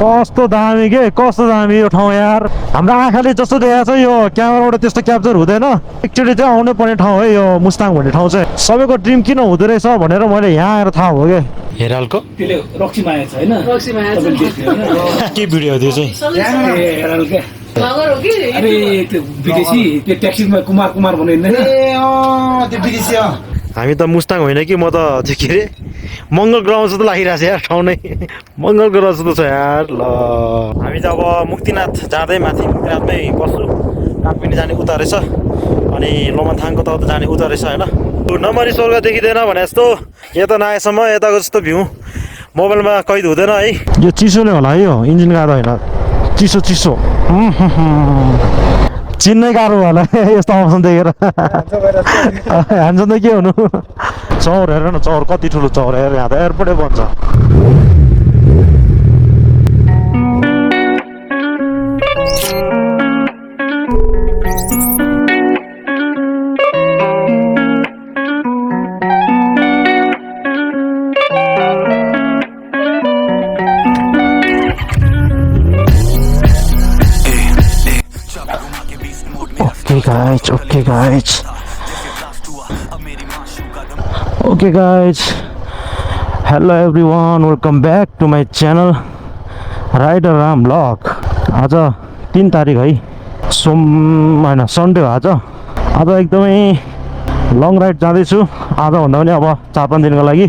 कस्तो दामी के कस्तो दामी यो ठाउँ यार हाम्रो आँखाले जस्तो देखाएको छ यो क्यामेराबाट त्यस्तो क्याप्चर हुँदैन एकचोटि चाहिँ आउनै पर्ने ठाउँ है यो मुस्ताङ भन्ने ठाउँ चाहिँ सबैको ड्रिम किन हुँदो रहेछ भनेर मैले यहाँ आएर थाहा भयो क्या हेरालको रक्सी माया छ हैन रक्सी माया के भिडियो त्यो चाहिँ हेराल के अरे त्यो विदेशी त्यो ट्याक्सीमा कुमार कुमार भन्ने हैन त्यो विदेशी हो हामी त मुस्ताङ होइन कि म त त्यो के अरे मङ्गल ग्रह जस्तो लागिरहेको छ यार ठाउँ नै मङ्गल ग्रह जस्तो छ यार ल हामी त अब मुक्तिनाथ जाँदै माथि मुक्तिनाथमै बस्छु काठपिनी जाने उता रहेछ अनि लोमनथाङको त जाने उता रहेछ होइन नमरी स्वर्ग देखिँदैन भने जस्तो यता नआएसम्म यताको जस्तो भ्यू मोबाइलमा कैद हुँदैन है यो चिसोले होला है यो इन्जिन गाह्रो होइन चिसो चिसो चिन्नै गाह्रो होला यस्तो अप्सन देखेर हान्छ त के हुनु चौर हेर न चौर कति ठुलो चौर हेर यहाँ त एयरपोर्टै बन्छ Okay guys, hello everyone, welcome back to my channel Rider Ram Vlog. आज 3 तारिक है होइन सन्डे हो आज एकदमै लङ राइड जाँदैछु आज भन्दा पनि अब 4-5 दिनको लागि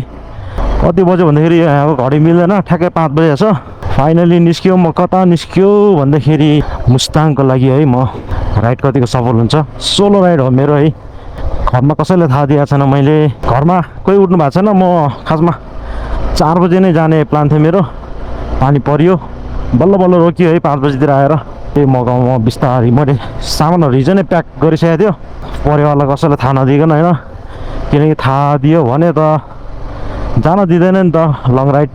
कति बज्यो भन्दाखेरि यहाँको घडी मिल्दैन ठ्याक्कै 5 बजे छ फाइनली निस्क्यो म कता निस्क्यो भन्दाखेरि मुस्ताङको लागि है म राइड कतिको सफल हुन्छ सोलो राइड हो मेरो है घरमा कसैले थाहा दिएको छैन मैले घरमा कोही उठ्नु भएको छैन म खासमा 4 बजे नै जाने प्लान थियो मेरो पानी पर्यो बल्ल बल्ल रोकियो है 5 बजीतिर आएर त्यही मगाउँ बिस्तारै मैले सामानहरू हिजो नै प्याक गरिसकेको थियो परिवारलाई कसैलाई थाहा नदिकन होइन किनकि थाहा दियो भने त जान दिँदैन नि त लङ राइड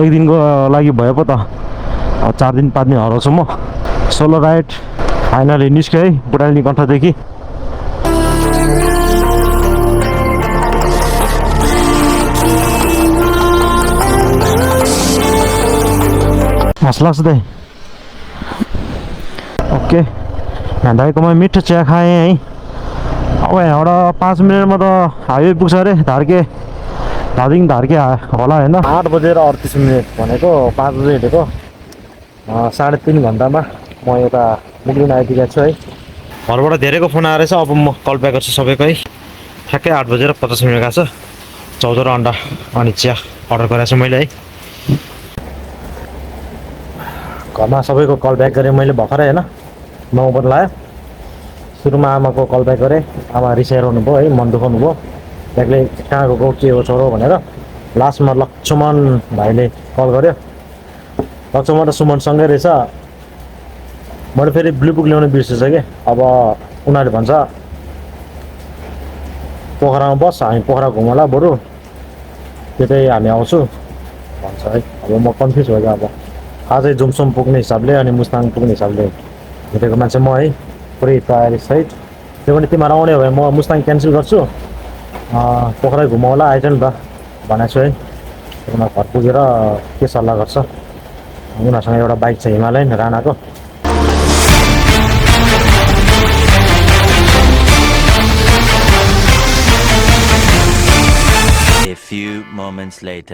एक दिनको लागि भयो पो त अब 4 दिन 5 दिन हराउँछु म सोलो राइड फाइनली निस्क्यो है बुढाली कण्ठदेखि हस् लाग्छ दाइ ओके यहाँ दाइकोमा मिठो चिया खाएँ है अब यहाँबाट 5 मिनटमा त हाइवे पुग्छ अरे धार्के धादिङ धार्के होला होइन 8 बजेर 38 मिनट भनेको 5 बजे हिँडेको 3.5 घन्टामा म यता मुक्लिन आइपुगेको छु है घरबाट धेरैको फोन आएर अब म कल ब्याक गर्छु सबैको है ठ्याक्कै 8 बजेर 50 मिनट गएको छ 14 अन्डा अनि चिया अर्डर गरेको छु मैले है घरमा सबैको कल ब्याक गरेँ मैले भर्खरै होइन 9 बजे लाग्यो सुरुमा आमाको कल ब्याक गरेँ आमा रिसाइरहनु भयो है मन दुखाउनु भयो ब्यागले कहाँ गएको के हो छोरो भनेर लास्टमा लक्ष्मण भाइले कल गर्यो लक्ष्मण र सुमनसँगै रहेछ मैले फेरि ब्लु बुक ल्याउनु बिर्सेछ कि अब उनीहरूले भन्छ पोखरामा बस हामी पोखरा घुमला बरु त्यतै हामी आउँछु भन्छ है अब म कन्फ्युज भयो अब आजै जुमसुम पुग्ने हिसाबले अनि मुस्ताङ पुग्ने हिसाबले भेटेको मान्छे म है पुरै तयारी सहित त्यो पनि तिमीहरू आउने हो भने म मुस्ताङ क्यान्सल गर्छु पोखरा घुमाउला आइज नि त भनेको छु है उनीहरू घर पुगेर के सल्लाह गर्छ उनीहरूसँग एउटा बाइक छ हिमालयन रानाको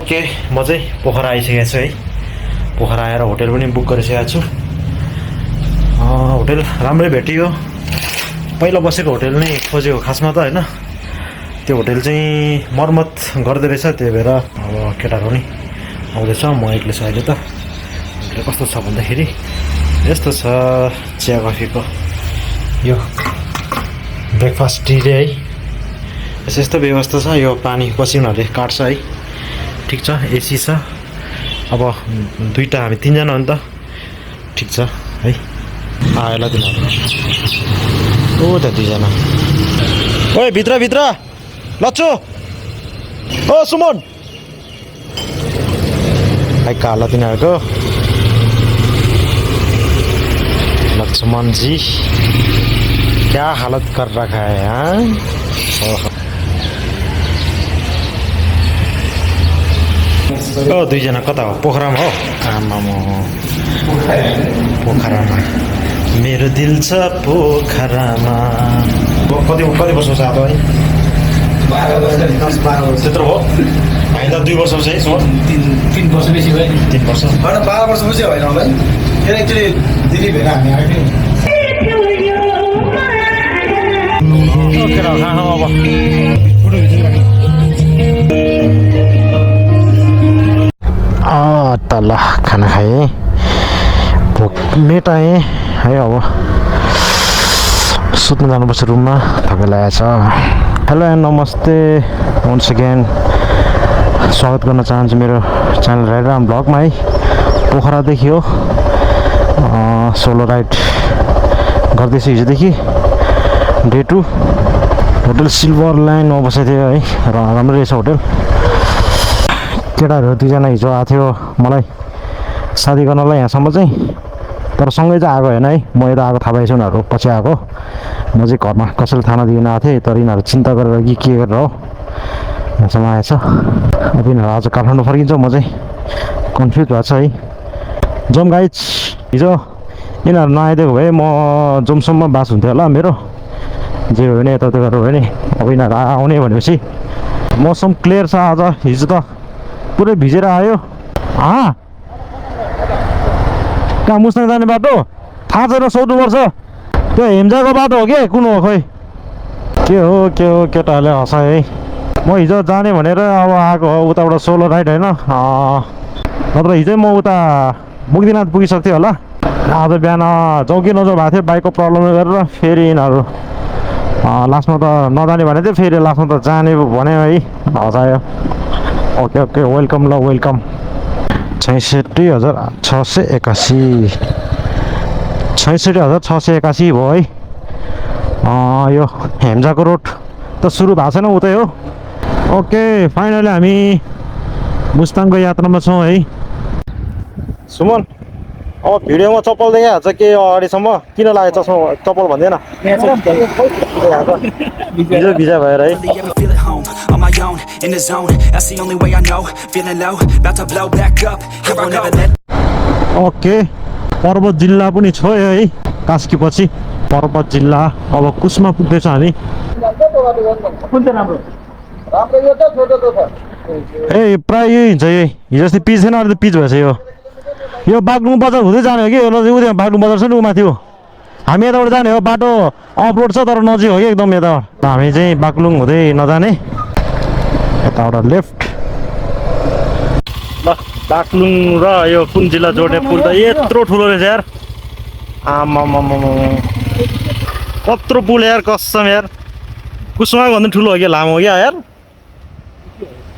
के म चाहिँ पोखरा आइसकेको छु है पोखरा आएर होटेल पनि बुक गरिसकेको छु होटेल राम्रै भेटियो पहिला बसेको होटेल नै खोजेको खासमा त होइन त्यो होटेल चाहिँ मर्मत गर्दै रहेछ त्यही भएर अब केटाहरू पनि आउँदैछ म एक्लै छु अहिले त कस्तो छ भन्दाखेरि यस्तो छ चिया कफीको यो ब्रेकफास्ट टी रे है यस्तो व्यवस्था छ यो पानी पछि उनीहरूले काट्छ है ठिक छ एसी छ अब दुईवटा हामी 3 जना हो नि त ठिक छ है आएला तिनीहरू ओ त 2 जना ओए भित्र भित्र लच्चो ओ सुमन भाइ काला तिनीहरूको लक्ष्मण जी क्या हालत कर रखा है हाँ दुईजना कता हो पोखरामा हो आमामा पोखरामा मेरो दिल छ पोखरामा कति कति वर्ष छ अब है 12 वर्ष त्यत्रो हो होइन 2 वर्ष चाहिँ सो 3 वर्ष बेसी भयो 3 वर्ष होइन 12 वर्षपछि होइन होला फेरि एक्चुअली दिल्ली भेर हामी आएको ओके र अब तल खाना खाएँ भोक मेटाएँ है अब सुत्न जानुपर्छ रुममा थकाइ लागेको छ हेलो एन्ड नमस्ते वन्स अगेन स्वागत गर्न चाहन्छु मेरो च्यानल राइडर एन्ड ब्लगमा है पोखरादेखि हो सोलो राइड गर्दैछु हिजोदेखि डे 2 होटल सिल्भर लाइनमा बसेको थियो है र राम्रो रहेछ होटल केटाहरू 2 जना हिजो आएको थियो मलाई साथी गर्नलाई यहाँसम्म चाहिँ तर सँगै चाहिँ आएको होइन है म यता आएको थाहा पाएछु उनीहरू पछि आएको म चाहिँ घरमा कसैले थाहा नदिन आएको थिएँ तर यिनीहरू चिन्ता गरेर कि के गरेर हो यहाँसम्म आएछ अब यिनीहरू आज काठमाडौँ फर्किन्छ म चाहिँ कन्फ्युज भएको छ है जम गाइज हिजो यिनीहरू नआइदिएको भए म जमसम्म बास हुन्थ्यो होला मेरो जे हो भने यताउता गरेर हो भने अब यिनीहरू आउने भनेपछि मौसम क्लियर छ आज हिजो त पुरै भिजेर आयो कहाँ मुस्ताङ जाने बाटो थाहा छैन सोध्नुपर्छ त्यो हेम्जाको बाटो हो कि कुन हो खोइ के हो केटाहरूले हँसायो है म हिजो जाने भनेर अब आएको हो उताबाट सोलो राइड होइन नत्र हिजै म उता मुक्तिनाथ पुगिसक्थेँ होला आज बिहान जाउँ कि नजाउँ भएको थियो बाइकको प्रब्लमले गरेर फेरि यिनीहरू लास्टमा त नजाने भनेको थियो फेरि लास्टमा त जाने भन्यो है हँसायो ओके वेलकम ल वेलकम 66,681 66,681 भयो है यो हेम्जाको रोड त सुरु भएको छैन उतै हो ओके फाइनली हामी मुस्ताङको यात्रामा छौँ है सुमन अब भिडियोमा चप्पल देखाइहाल्छ के अगाडिसम्म किन लाग्यो चस्मा चप्पल भन्दैन भिजा भएर है ओके पर्वत जिल्ला पनि छ है कास्की पछि पर्वत जिल्ला अब कुसमा पुग्दैछ हामी ए प्रायः यही हुन्छ यही हिजो अस्ति पिच थिएन अहिले त पिच भएछ यो बागलुङ बजार हुँदै जाने हो कि उयो बागलुङ बजार छ नि उमा थियो हामी यताबाट जाने हो बाटो अफ रोड छ तर नजिक हो कि एकदम यताबाट हामी चाहिँ बागलुङ हुँदै नजाने यताबाट लेफ्ट ल बागलुङ र यो कुन जिल्ला जोड्ने पुल त यत्रो ठुलो रहेछ यार आमामा कत्रो पुल यार कसम यार कुसमा भन्दा ठुलो हो कि लामो हो क्या यार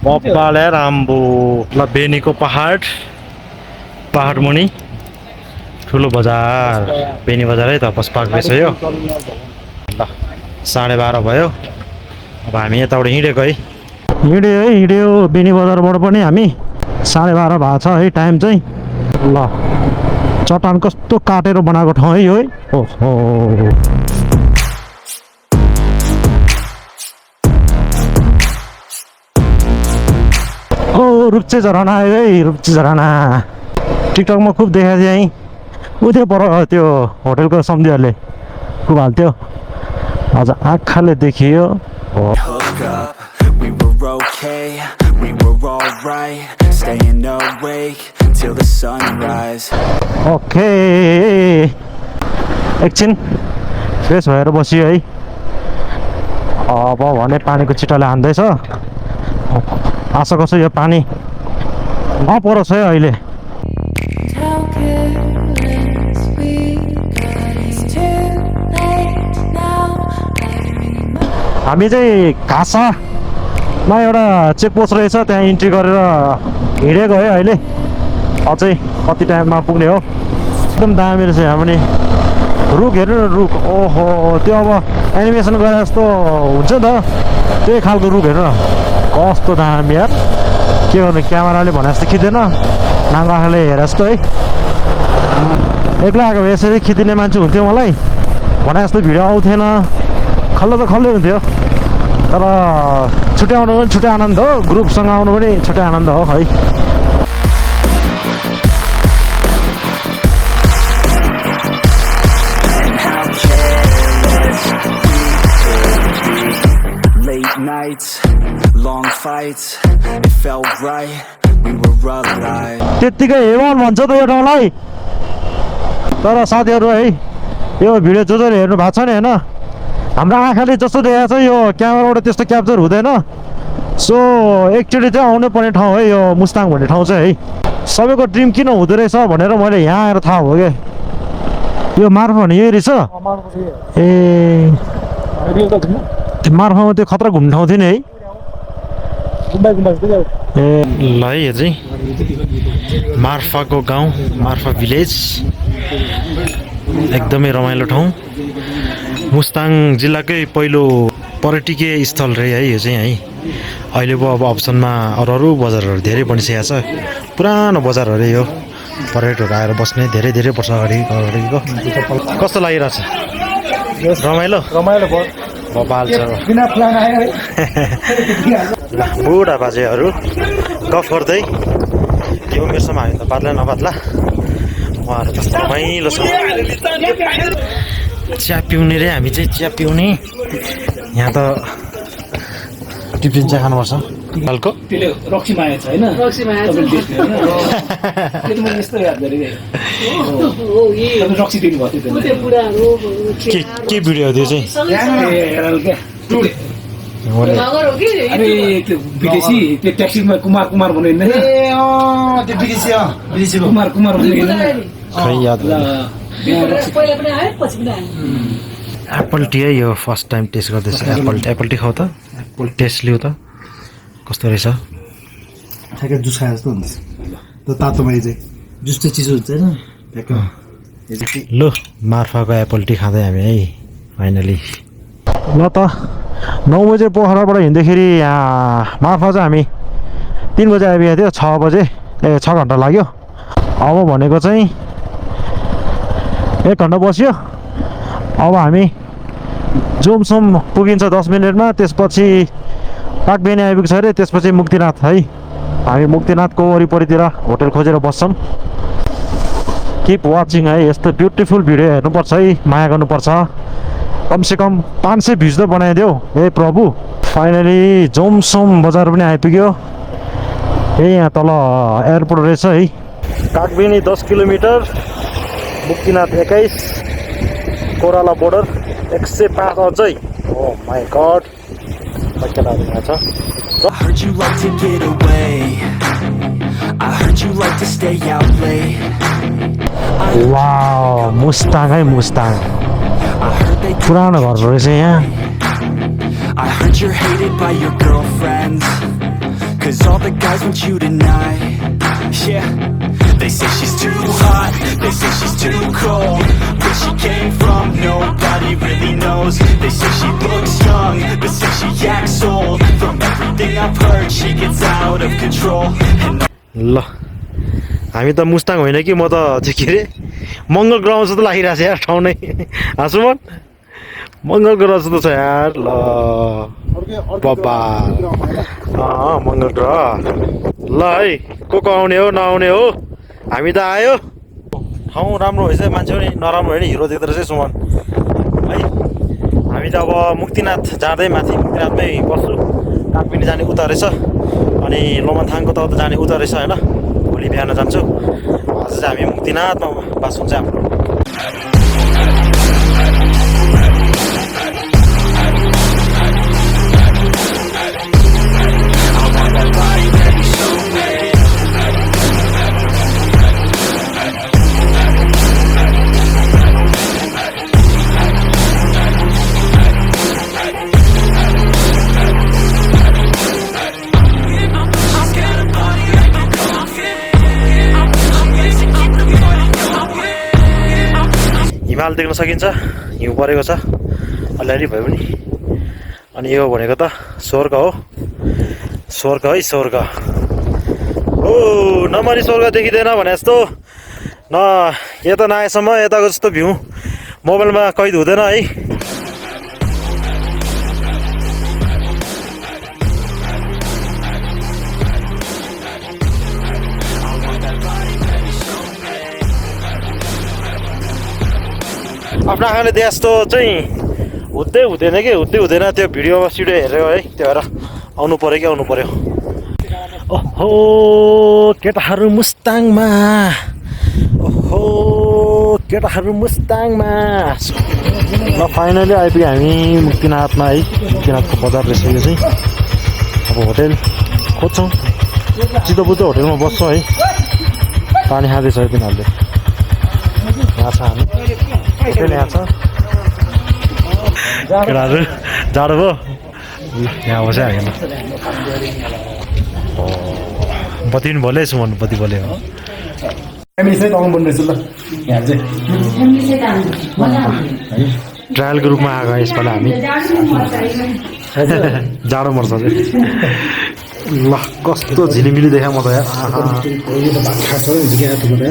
बब्बाल यार आम्बो ल बेनीको पहाड मुनि ठुलो बजार बेनी बजार है त बस पार्क रहेछ यो ल 12:30 भयो अब हामी यताबाट हिँडेको है हिँड्यो बेनी बजारबाट पनि हामी 12:30 भएको छ है टाइम चाहिँ ल चट्टान कस्तो काटेर बनाएको ठाउँ है यो है ओहो ओ रुप्चे झरना आयो है रुप्चे झरना टिकटकमा खुब देखाएको थिएँ है ऊ त्यो पर त्यो होटलको सम्झीहरूले खुब हाल्थ्यो आज आँखाले देखियो ओके एकछिन फ्रेस भएर बसियो है अब भने पानीको छिटाले हान्दैछ आशा गर्छु यो पानी नपरोस् है अहिले हामी चाहिँ घाँसमा एउटा चेकपोस्ट रहेछ त्यहाँ इन्ट्री गरेर हिँडेको है अहिले अझै कति टाइममा पुग्ने हो एकदम दामी रहेछ यहाँ पनि रुख हेर्नु न रुख ओहो त्यो अब एनिमेसन गरे जस्तो हुन्छ नि त त्यही खालको रुख हेर्नु न कस्तो दामी यार के गर्नु क्यामेराले भने जस्तो खिच्दैन नाङ्गो आँखाले हेरे जस्तो है एक्लै आएको भए यसरी खिचिने मान्छे हुन्थ्यो मलाई भने जस्तो भिडियो आउँथेन खल्लो त खल्लै हुन्थ्यो तर छुट्टै आउनु पनि छुट्टै आनन्द हो ग्रुपसँग आउनु पनि छुट्टै आनन्द हो है nights, long fights, it felt right, we were alive. त्यत्तिकै हेमल भन्छ त यो ठाउँलाई तर साथीहरू है यो भिडियो जसले हेर्नु भएको छ नि होइन हाम्रो आँखाले जस्तो देखाएको छ यो क्यामेराबाट त्यस्तो क्याप्चर हुँदैन सो एकचोटि चाहिँ आउनै पर्ने ठाउँ है यो मुस्ताङ भन्ने ठाउँ चाहिँ है सबैको ड्रिम किन हुँदो रहेछ भनेर मैले यहाँ आएर थाहा भयो क्या यो मार्फा भने यही रहेछ ए त्यो मार्फामा त्यो खतरा घुम्ने ठाउँ थियो नि है ए ल है यो चाहिँ मार्फाको गाउँ मार्फा भिलेज एकदमै रमाइलो ठाउँ मुस्ताङ जिल्लाकै पहिलो पर्यटकीय स्थल रहे है यो चाहिँ है अहिले पो अब अप्सनमा अरू बजारहरू धेरै बनिसकेको छ पुरानो बजार अरे यो पर्यटकहरू आएर बस्ने धेरै धेरै वर्ष अगाडिको कस्तो लागिरहेछ रमाइलो रमाइलो भयो भोपाल छ बिना प्लान आयो बुढा बाजेहरू गफ गर्दै यो उमेरसम्म हामी त बाद्ला नबाद्ला उहाँहरू कस्तो रमाइलो छ चिया पिउने रे हामी चाहिँ चिया पिउने यहाँ त टिफिन चिया खानुपर्छ हालको त्यसले रक्सी माया छ होइन रक्सी माया छ त्यो मैले यस्तो याद गरेँ रक्सी दिनु भएको थियो के भिडियो त्यो चाहिँ अरे त्यो विदेशी त्यो ट्याक्सीमा कुमार कुमार भन्ने त्यो विदेशी कुमार कुमार भन्ने खै याद एप्पल टी है यो फर्स्ट टाइम टेस्ट गर्दैछ एप्पल टी खाऊ त टेस्ट लिऊ त कस्तो रहेछ ठ्याक्कै जुस खाए जस्तो हुन्छ त्यो तातोमा चाहिँ जुस चाहिँ चिसो हुन्छ होइन लु मार्फाको एप्पल टी खाँदै हामी है फाइनली ल त 9 बजे पोखराबाट हिँड्दाखेरि यहाँ मार्फा चाहिँ हामी 3 बजे आइपुगेको थियो 6 बजे 6 घन्टा लाग्यो अब भनेको चाहिँ 1 घन्टा बस्यो अब हामी जोमसोम पुगिन्छ 10 मिनटमा त्यसपछि काकबेनी आइपुग्छ अरे त्यसपछि मुक्तिनाथ है हामी मुक्तिनाथको वरिपरितिर होटल खोजेर बस्छौँ किप वाचिङ है यस्तो ब्युटिफुल भिडियो हेर्नुपर्छ है माया गर्नुपर्छ कमसेकम 500 भ्युज त बनाइदेऊ ए प्रभु फाइनली जोमसोम बजार पनि आइपुग्यो यही यहाँ तल एयरपोर्ट रहेछ है काकबेनी 10 किलोमिटर मुक्तिनाथ 21 कोराला बोर्डर 105 अझै oh my god I heard you like to get away, I heard you like to stay out late. Wow Mustang है मुस्ताङ I heard they पुरानो घर रहेछ यहाँ I heard you're hated by your girlfriends, 'cause all the guys want you tonight. Yeah, they say she's too hot, they say she's too cold. Where she came from, nobody really knows. They say she looks young, but say she acts old. From everything I've heard, she gets out of control. And ल हामी त मुस्ताङ होइन कि म त के अरे मङ्गल ग्रह जस्तो लागिरहेको छ यार ठाउँ नै हाँसुमन मङ्गल ग्रह जस्तो छ यार ल बाबा मङ्गल ग्रह ल है को आउने हो नआउने हो हामी त आयो ठाउँ राम्रो भएछ मान्छे पनि नराम्रो होइन हिरो देख्दो रहेछ सुमन है हामी त अब मुक्तिनाथ जाँदै माथि मुक्तिनाथमै बस्छु काकबेनी जाने उता रहेछ अनि लोमाथाङको त जाने उता रहेछ होइन भोलि बिहान जान्छु आज चाहिँ हामी मुक्तिनाथमा बास हुन्छ हाम्रो हिमाल देख्न सकिन्छ हिउँ परेको छ अलिअलि भए पनि अनि यो भनेको त स्वर्ग हो स्वर्ग है स्वर्ग ओ नमरी स्वर्ग देखिँदैन भने जस्तो न यता नआएसम्म यताको जस्तो भ्यू मोबाइलमा कैद हुँदैन है आफ्नो आँखाले देखे जस्तो चाहिँ हुँदैन कि हुँदैन त्यो भिडियो सिडियो हेऱ्यो है त्यो भएर आउनु पऱ्यो कि आउनु पऱ्यो ओहो केटाहरू मुस्ताङमा ओहो केटाहरू मुस्ताङमा ल फाइनली आइपुग्यो हामी मुक्तिनाथमा है मुक्तिनाथको बजार रहेछ यो चाहिँ अब होटेल खोज्छौँ चितो बुतो होटेलमा बस्छौँ है पानी खाँदैछ तिनीहरूले यहाँ छ हामी होटेल यहाँ छ केटाहरू जाडो भयो यहाँ बस्यो हामी बत्ती पनि बोले यसो भन्नु बत्ती बोल्यो हामी चाहिँ तल बन्दैछु ल यहाँ चाहिँ ट्रायलको रूपमा आएको यसपालि हामी जाडो मर्छ ल कस्तो झिलिमिली देखा म त यार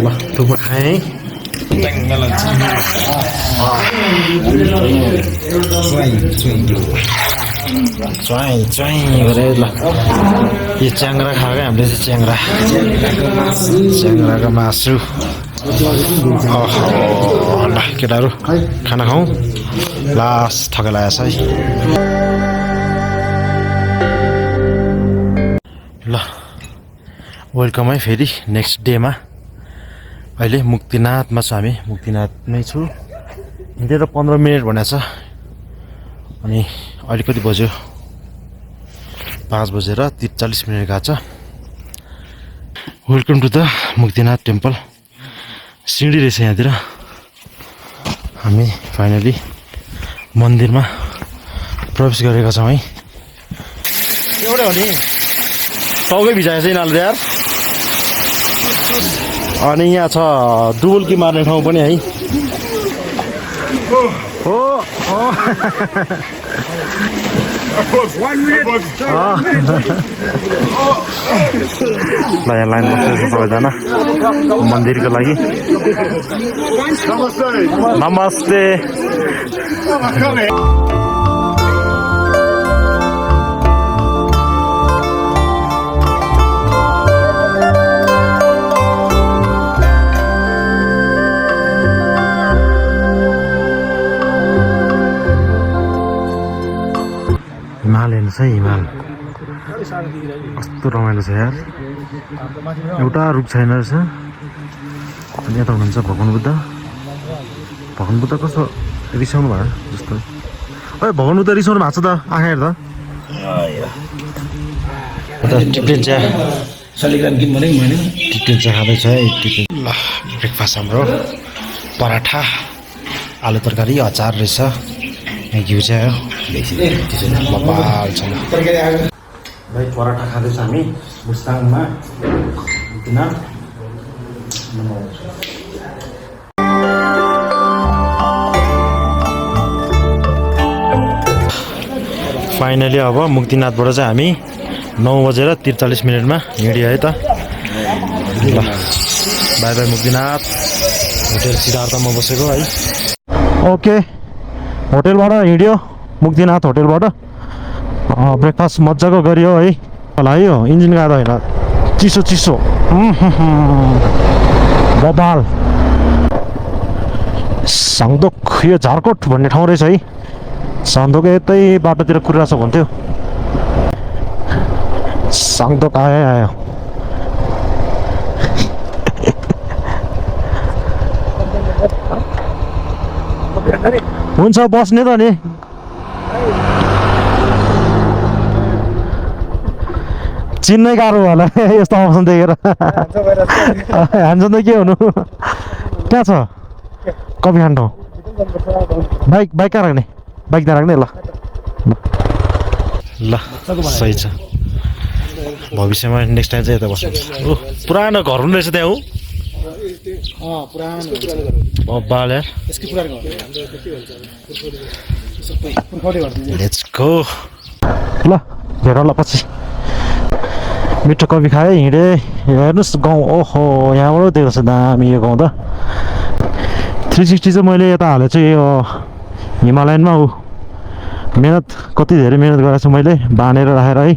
ल थुक्पा खाएँ है च्वाइँ गरेर ल यो च्याङ्ग्रा खाएको हामीले चाहिँ च्याङ्ग्राको मासु ल केटाहरू खाना खाउँ लास्ट थका लागेछ है ल वेलकम है फेरि नेक्स्ट डेमा अहिले मुक्तिनाथमा छ हामी मुक्तिनाथमै छु हिँडेर 15 मिनट भनेको छ अनि अहिले कति बज्यो 5 बजेर 43 मिनट गएको छ welcome to the Muktinath temple सिँढी रहेछ यहाँतिर हामी फाइनली मन्दिरमा प्रवेश गरेका छौँ है एउटै हो नि टाउकै भिजाएको छ यिनीहरूले यार अनि यहाँ छ डुबुल्की मार्ने ठाउँ पनि है हो ल यहाँ लाइन बस्दैछ सबैजना मन्दिरको लागि नमस्ते हिमाल हेर्नुहोस् है हिमाल कस्तो रमाइलो छ यार एउटा रुख छैन रहेछ अनि यता हुनुहुन्छ भगवान् बुद्ध कस्तो रिसाउनु भयो जस्तो ओए भगवान् बुद्ध रिसाउनु भएको छ त आँखा हेर्दा टिप्टेन चिया खाँदैछ है ल ब्रेकफास्ट हाम्रो पराठा आलु तरकारी अचार रहेछ घिउ चाहिँ हो भाइ पराठा खाँदैछ हामी मुस्ताङमा फाइनली अब मुक्तिनाथबाट चाहिँ हामी 9 बजेर 43 मिनटमा हिँड्यो है त ल बाई बाई मुक्तिनाथ होटेल सिद्धार्थमा बसेको है ओके होटेलबाट हिँड्यो मुक्तिनाथ होटेलबाट ब्रेकफास्ट मजाको गरियो है होला है यो इन्जिन गाड्दा होइन चिसो बबाल साङदोक यो झारकोट भन्ने ठाउँ रहेछ है साङदोक यतै बाटोतिर कुरिरहेको छ भन्थ्यो साङदोक आयो हुन्छ बस्ने त नि चिन्नै गाह्रो होला यस्तो अप्सन देखेर हान्छ त के हुनु कहाँ छ कफी खाने ठाउँ बाइक कहाँ राख्ने बाइक त्यहाँ राख्ने ल सही छ भविष्यमा नेक्स्ट टाइम चाहिँ यता बस्नु पुरानो घर हुने रहेछ त्यहाँ हो बाल यार लेट्स गो ल हेर ल पछि मिठो कफी खाएँ हिँडेँ हेर्नुहोस् गाउँ ओहो यहाँबाट दिएको छ दामी यो गाउँ त 360 चाहिँ मैले यता हालेको छु यो हिमालयनमा हो मेहनत कति धेरै मेहनत गरेको छु मैले बाँधेर राखेर है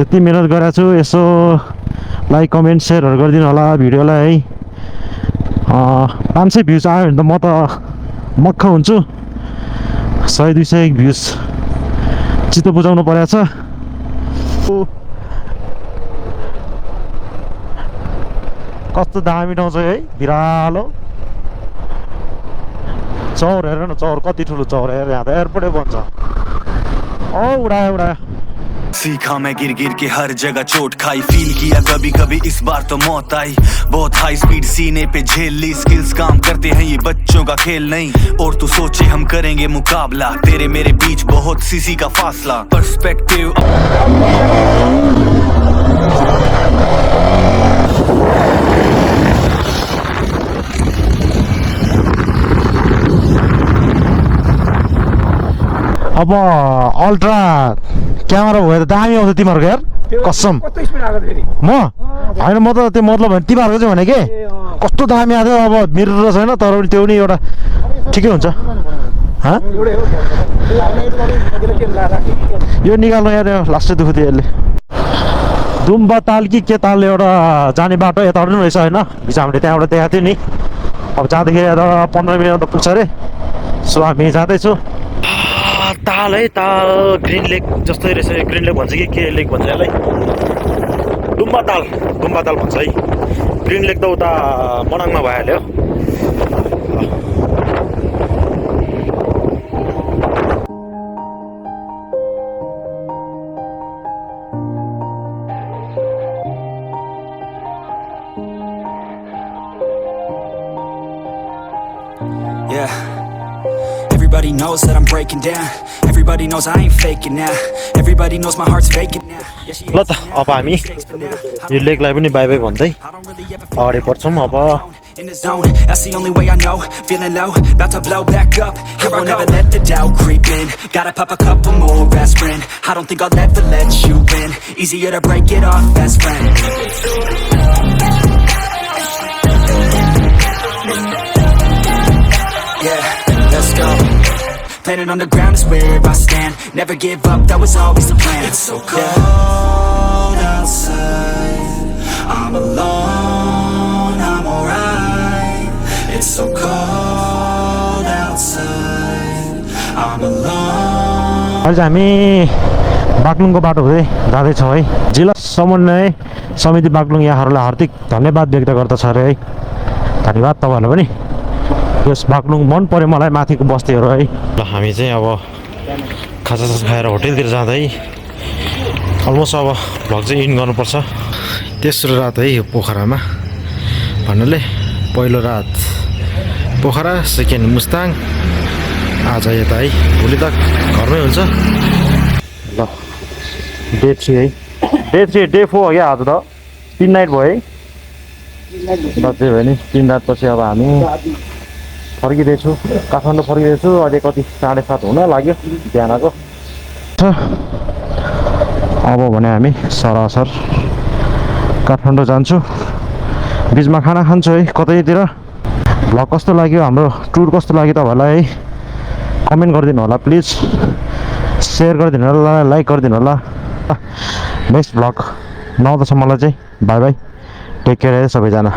यति मेहनत गरेको छु यसो लाइक कमेन्ट सेयरहरू गरिदिनु होला भिडियोलाई है 500 भ्युज आयो भने त म त मक्ख हुन्छु 100-200 भ्युज चित्त बुझाउनु परेको छ। कस्तो दामी ठाउँ छ है, भिरालो चौर हेर न, चौर कति ठुलो चौर हेर, यहाँ त एयरपोर्टै बन्छ। उडायो सीखा मैं गिर गिर के हर जगह चोट खाई, फील किया कभी कभी इस बार तो मौत आई। बहुत हाई स्पीड सीने पे झेल ली, स्किल्स काम करते हैं ये बच्चों का खेल नहीं। और तू सोचे हम करेंगे मुकाबला, तेरे मेरे बीच बहुत सीसी का फासला। पर्सपेक्टिव अब अल्ट्रा क्यामेरा भयो त दामी आउँछ तिमीहरूको यार, कसम। कस्तो स्पिड आएको फेरि म होइन, म त त्यो मतलब तिमीहरूको चाहिँ भने के कस्तो दामी आएको थियो। अब मिरर छैन तर पनि त्यो पनि एउटा ठिकै हुन्छ। यो निकाल्नु यार, लास्टै दुःख थियो यसले। दुम्बा ताल कि के ताल एउटा जाने बाटो यताबाट पनि रहेछ होइन, बिच हामीले त्यहाँबाट देखाएको थियो नि। अब जाँदाखेरि 15 मिनट त पुग्छ अरे। सो हामी जाँदैछु। ताल है, ताल ग्रिन लेक जस्तै रहेछ। ग्रिन लेक भन्छ कि के लेक भन्छ यसलाई, दुम्बा ताल भन्छ है। ग्रिन लेक त उता मनाङमा भइहाल्यो। Yeah. Everybody knows that I'm breaking down. Everybody knows I ain't faking now. Everybody knows my heart's faking now. ल त अब हामी यो लेकलाई पनि बाई बाई भन्दै अगाडि बढ्छौँ। अब In the zone, that's the only way I know. Feeling low, about to blow back up. Here I'll never let the doubt creep in. Gotta pop a couple more aspirin. I don't think I'll ever let you in. Easier to break it off best friend. Yeah, let's go. Planet on the ground is where I stand. Never give up, that was always the plan. It's so cold outside, I'm alone, I'm alright. It's so cold outside, I'm alone. अहिले चाहिँ हामी बागलुङको बाटो हुँदै जाँदैछौँ है। जिल्ला समन्वय समिति बागलुङ यहाँहरूलाई हार्दिक धन्यवाद व्यक्त गर्दछ अरे है। धन्यवाद तपाईँहरूलाई पनि। यस बागलुङ मन पर्यो मलाई, माथिको बस्तीहरू है। ल हामी चाहिँ अब खाजासाजा खाएर होटेलतिर जाँदै अलमोस्ट अब भ्लग चाहिँ इन गर्नुपर्छ। तेस्रो रात है यो पोखरामा भन्नाले, पहिलो रात पोखरा, सेकेन्ड मुस्ताङ, आज यता है। भोलि त घरमै हुन्छ। ल डे 3 है, डे 4 हो क्या आज त। 3 नाइट भयो है। ल त्यही भयो नि, 3 रातपछि अब हामी फर्किँदैछु, काठमाडौँ फर्किँदैछु। अहिले कति 7:30 हुन लाग्यो बिहानको। अब भने हामी सरासर काठमाडौँ जान्छु। बिचमा खाना खान्छु है कतैतिर। भ्लग कस्तो लाग्यो, हाम्रो टुर कस्तो लाग्यो तपाईँहरूलाई है, कमेन्ट गरिदिनु होला प्लिज। सेयर गरिदिनु होला, लाइक गरिदिनु होला। नेक्स्ट भ्लग नआउँदैछ मलाई चाहिँ। बाई बाई, टेक केयर है सबैजना।